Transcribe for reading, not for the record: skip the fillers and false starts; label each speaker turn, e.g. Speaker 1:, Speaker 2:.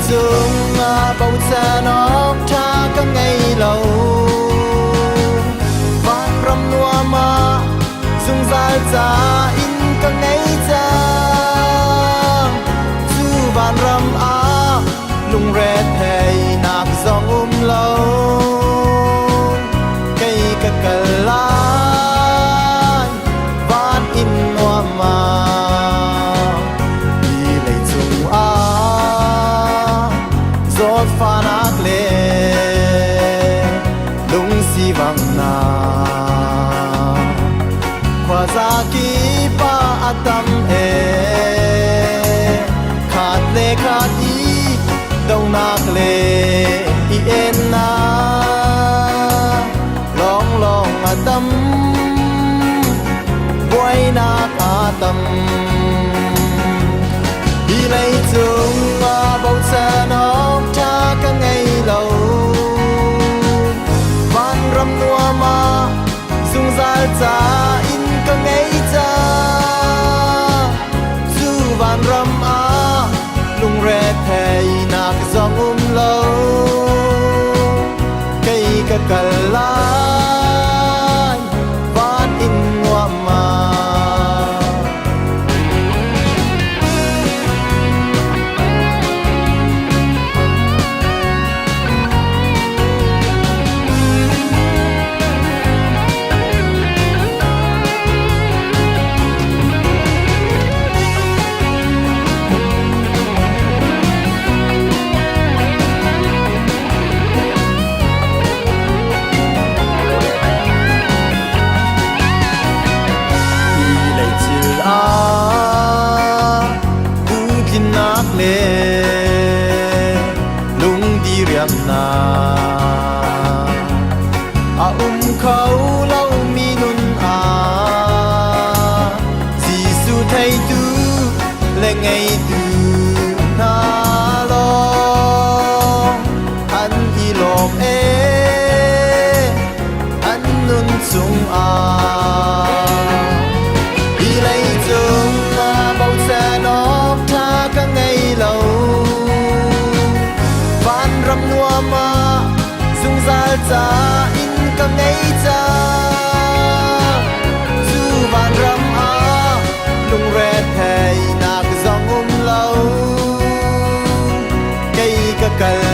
Speaker 1: chung bầu xa nó tha các ngày lâu vang râm nua mà dung dài ra in các ngày cha chu van râm á lung red hay nạc dòng lâu cây cà cà lai van in nua mà fanak le lung si vang na kwa za ki pa atam e khat le khat i dau nak le i en na long long atam boy nak atam đi lấy chung bầu xa nó cha các ngày lâu van râm nua mà dung dài cha in các ngày cha chu van râm á lung red hay nạc dòng lâu cây cà cà lai van in nua mà lung đi riam na khâu lâu mi nun Giêsu thay tu lệ ngày tu na lo anh y lom anh nun chung đi lấy chung bao xe nó tha các ngày lâu van râm nua mà dung dài cha in các ngày cha chu van râm á lung red hay nạc dòng lâu cây cà cà